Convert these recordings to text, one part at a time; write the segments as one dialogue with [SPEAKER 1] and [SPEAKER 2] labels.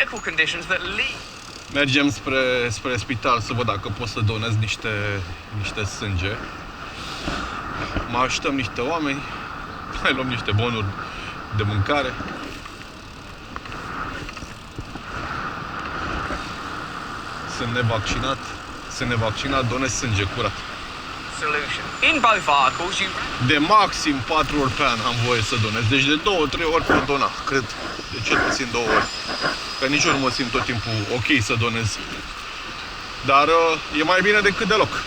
[SPEAKER 1] medical conditions that lead.
[SPEAKER 2] Mergem spre spital să văd dacă pot să donez niște sânge. Mai așteptăm niște oameni, mai luăm niște bonuri de mâncare. Sunt nevaccinat, donez sânge curat.
[SPEAKER 1] Solution. In both articles, you...
[SPEAKER 2] De maxim 4 ori pe an am voie să donez, deci de 2-3 ori pot dona, cred, de cel puțin 2 ori. Că nici eu nu mă simt tot timpul ok să donez. Dar e mai bine decât deloc.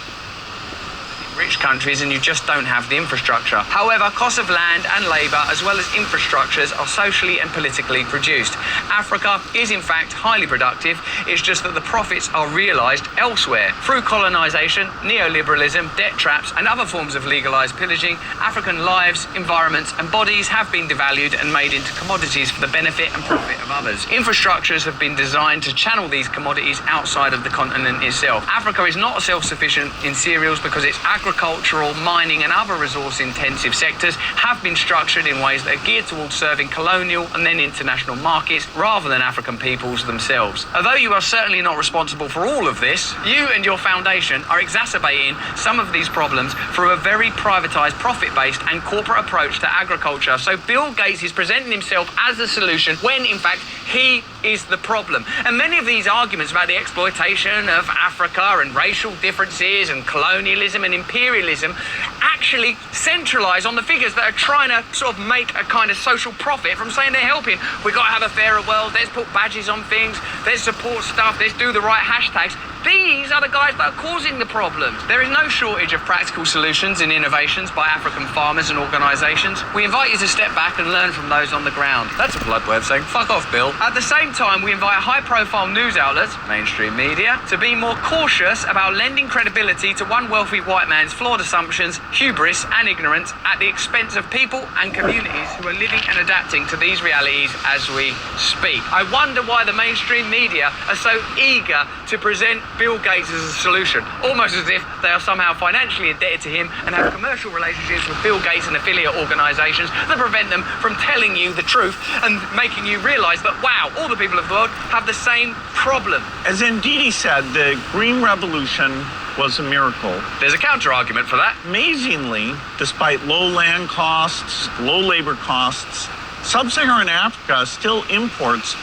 [SPEAKER 1] Rich countries and you just don't have the infrastructure. However, costs of land and labour as well as infrastructures are socially and politically produced. Africa is in fact highly productive, it's just that the profits are realised elsewhere. Through colonisation, neoliberalism, debt traps and other forms of legalised pillaging, African lives, environments and bodies have been devalued and made into commodities for the benefit and profit of others. Infrastructures have been designed to channel these commodities outside of the continent itself. Africa is not self-sufficient in cereals because its agricultural, mining and other resource-intensive sectors have been structured in ways that are geared towards serving colonial and then international markets rather than African peoples themselves. Although you are certainly not responsible for all of this, you and your foundation are exacerbating some of these problems through a very privatised, profit-based and corporate approach to agriculture. So Bill Gates is presenting himself as the solution when in fact he is the problem. And many of these arguments about the exploitation of Africa and racial differences and colonialism and imperialism actually centralise on the figures that are trying to sort of make a kind of social profit from saying they're helping. We've got to have a fairer world, let's put badges on things, let's support stuff, let's do the right hashtags. These are the guys that are causing the problems. There is no shortage of practical solutions and innovations by African farmers and organisations. We invite you to step back and learn from those on the ground. That's a polite way of saying, fuck off, Bill. At the same time, we invite high-profile news outlets, mainstream media, to be more cautious about lending credibility to one wealthy white man's flawed assumptions, hubris and ignorance at the expense of people and communities who are living and adapting to these realities as we speak. I wonder why the mainstream media are so eager to present Bill Gates as a solution, almost as if they are somehow financially indebted to him and have commercial relationships with Bill Gates and affiliate organisations that prevent them from telling you the truth and making you realise that, wow, all the people of the world have the same problem.
[SPEAKER 3] As Ndidi said, the Green Revolution was a miracle.
[SPEAKER 1] There's a counter-argument for that.
[SPEAKER 3] Amazingly, despite low land costs, low labour costs, Sub-Saharan Africa still imports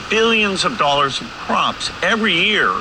[SPEAKER 3] billions of dollars of crops every year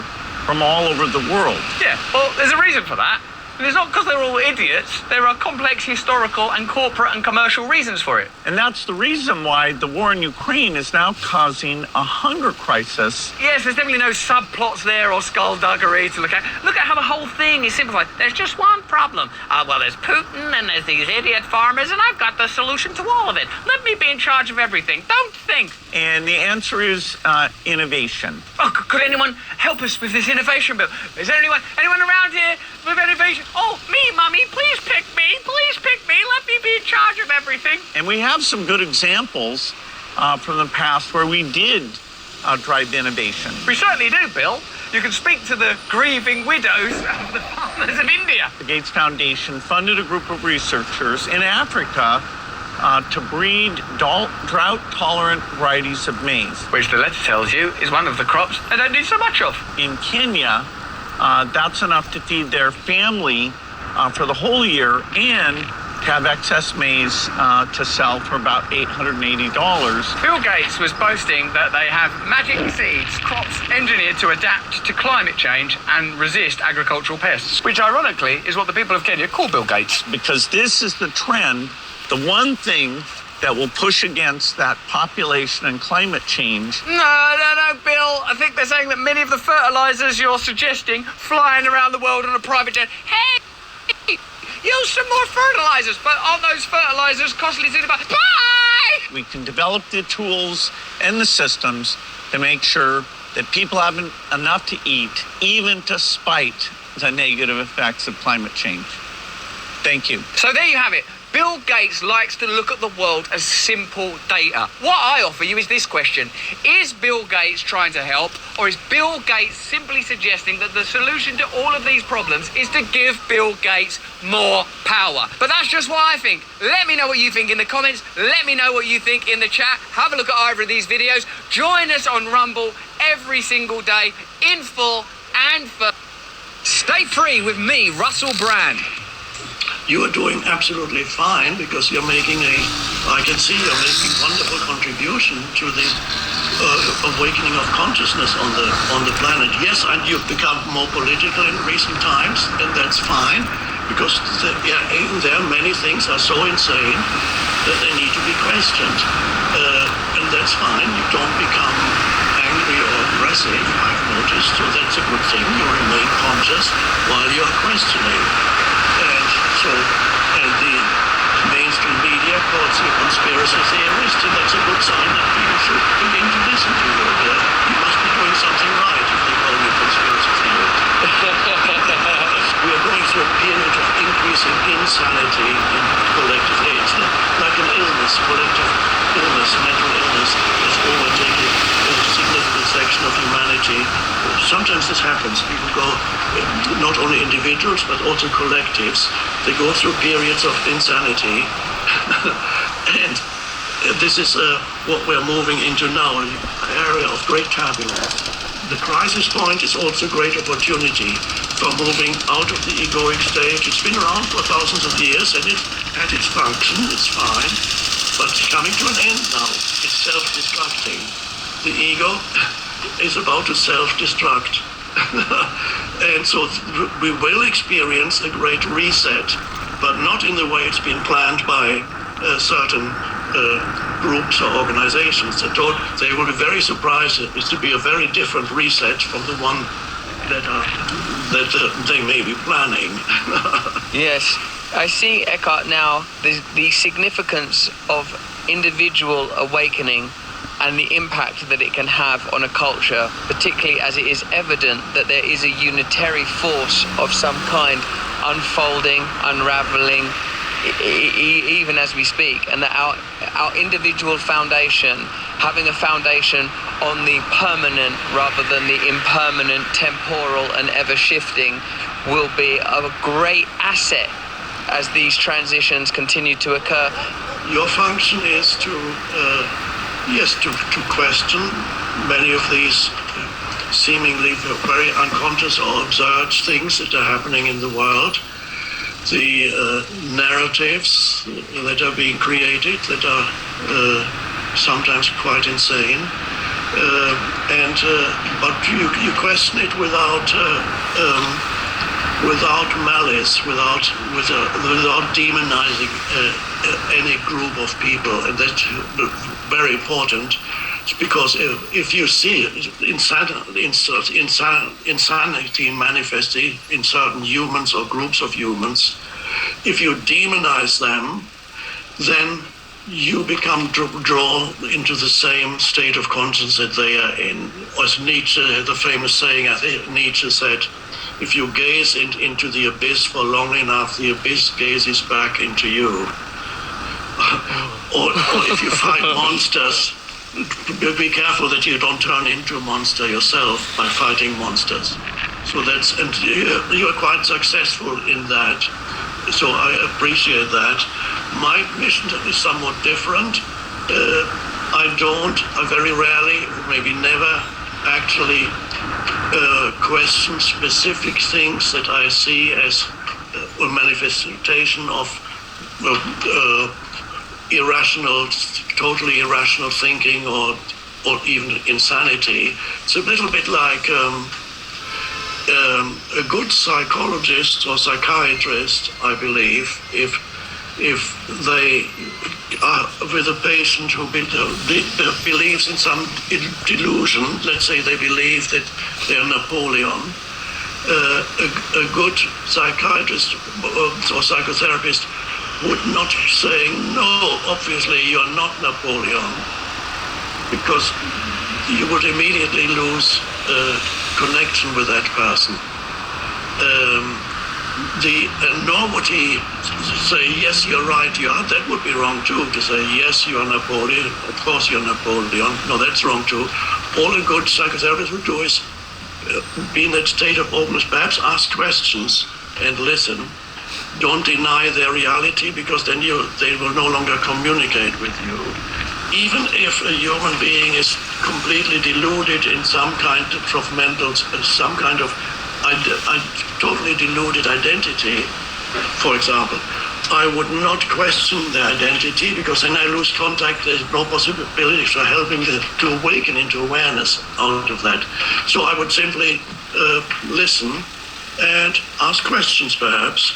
[SPEAKER 3] from all over the world.
[SPEAKER 1] Yeah, well, there's a reason for that. And it's not because they're all idiots. There are complex historical and corporate and commercial reasons for it.
[SPEAKER 3] And that's the reason why the war in Ukraine is now causing a hunger crisis.
[SPEAKER 1] Yes, there's definitely no subplots there or skullduggery to look at. Look at how the whole thing is simplified. There's just one problem. Well, there's Putin and there's these idiot farmers and I've got the solution to all of it. Let me be in charge of everything. Don't think.
[SPEAKER 3] And the answer is innovation.
[SPEAKER 1] Oh, could anyone help us with this innovation bill? Is there anyone around here with innovation? Oh, me, Mummy, please pick me. Please pick me. Let me be in charge of everything.
[SPEAKER 3] And we have some good examples from the past where we did drive innovation.
[SPEAKER 1] We certainly do, Bill. You can speak to the grieving widows of the farmers of India.
[SPEAKER 3] The Gates Foundation funded a group of researchers in Africa to breed drought-tolerant varieties of maize.
[SPEAKER 1] Which the letter tells you is one of the crops they don't need so much of.
[SPEAKER 3] In Kenya, that's enough to feed their family for the whole year and to have excess maize to sell for about $880.
[SPEAKER 1] Bill Gates was boasting that they have magic seeds, crops engineered to adapt to climate change and resist agricultural pests, which ironically is what the people of Kenya call Bill Gates.
[SPEAKER 3] Because this is the trend, the one thing that will push against that population and climate change.
[SPEAKER 1] No, Bill. I think they're saying that many of the fertilizers you're suggesting flying around the world on a private jet. Hey, use some more fertilizers, but are those fertilizers costly to buy? Bye!
[SPEAKER 3] We can develop the tools and the systems to make sure that people have enough to eat, even despite the negative effects of climate change. Thank you.
[SPEAKER 1] So there you have it. Bill Gates likes to look at the world as simple data. What I offer you is this question. Is Bill Gates trying to help, or is Bill Gates simply suggesting that the solution to all of these problems is to give Bill Gates more power? But that's just what I think. Let me know what you think in the comments. Let me know what you think in the chat. Have a look at either of these videos. Join us on Rumble every single day in full and for. Stay free with me, Russell Brand.
[SPEAKER 4] You are doing absolutely fine because I can see you're making wonderful contribution to the awakening of consciousness on the planet. Yes, and you've become more political in recent times, and that's fine because even there many things are so insane that they need to be questioned, and that's fine. You don't become angry or aggressive, I've noticed, so that's a good thing. You remain conscious while you're questioning. And the mainstream media calls you a conspiracy theorist, and that's a good sign that people should begin to listen to you. You must be doing something right if they call you a conspiracy theorist. We are going through a period of increasing insanity in collectively. It's like an illness, collective illness, mental illness that's overtaking a significant section of humanity. Sometimes this happens. People go, not only individuals, but also collectives. They go through periods of insanity. And this is what we're moving into now, an area of great turbulence. The crisis point is also great opportunity for moving out of the egoic state. It's been around for thousands of years and it had its function, it's fine, but it's coming to an end now. It's self-destructing. The ego is about to self-destruct. And so we will experience a great reset, but not in the way it's been planned by certain groups or organizations. They will be very surprised. It's to be a very different reset from the one that they may be planning.
[SPEAKER 1] Yes, I see, Eckhart, now the significance of individual awakening and the impact that it can have on a culture, particularly as it is evident that there is a unitary force of some kind unfolding, unraveling, even as we speak, and that our individual foundation, having a foundation on the permanent rather than the impermanent, temporal and ever shifting, will be a great asset as these transitions continue to occur.
[SPEAKER 4] Your function is to question many of these seemingly very unconscious or absurd things that are happening in the world. The narratives that are being created that are sometimes quite insane, but you question it without malice, without demonizing any group of people, and that's very important. Because if you see insanity manifesting in certain humans or groups of humans, if you demonize them, then you become drawn into the same state of consciousness that they are in. As Nietzsche, the famous saying, I think Nietzsche said, if you gaze into the abyss for long enough, the abyss gazes back into you. or if you fight monsters, be careful that you don't turn into a monster yourself by fighting monsters. So and you are quite successful in that. So I appreciate that. My mission is somewhat different. I very rarely, maybe never, actually question specific things that I see as a manifestation of totally irrational thinking or even insanity. It's a little bit like a good psychologist or psychiatrist, I believe, if they are with a patient who believes in some delusion, let's say they believe that they're Napoleon, a good psychiatrist or psychotherapist would not say, no, obviously you're not Napoleon, because you would immediately lose connection with that person. nor would he say, yes, you're right, that would be wrong too, to say, yes, you are Napoleon, of course you're Napoleon. No, that's wrong too. All a good psychotherapist would do is be in that state of openness, perhaps ask questions and listen. Don't deny their reality, because then they will no longer communicate with you. Even if a human being is completely deluded in some kind of mental, some kind of totally deluded identity, for example, I would not question their identity, because then I lose contact. There's no possibility for helping them to awaken into awareness out of that. So I would simply listen and ask questions, perhaps.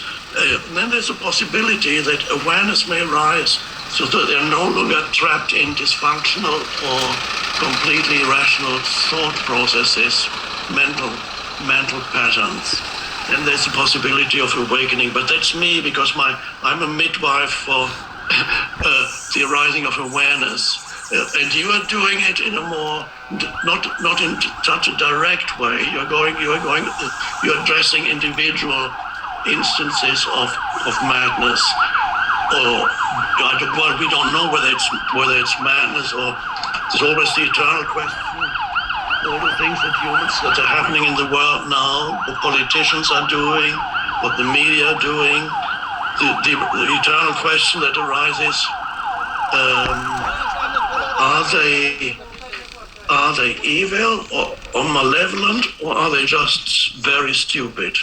[SPEAKER 4] Then there's a possibility that awareness may rise, so that they're no longer trapped in dysfunctional or completely irrational thought processes, mental patterns. And there's a possibility of awakening. But that's me, because I'm a midwife for the arising of awareness. And you are doing it in a more, not in such a direct way. You're addressing individual instances of madness, or we don't know whether it's madness, or there's always the eternal question. All the things that are happening in the world now, what politicians are doing, what the media are doing, the eternal question that arises: are they evil or malevolent, or are they just very stupid?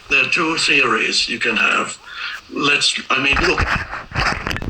[SPEAKER 4] There are two theories you can have. Look,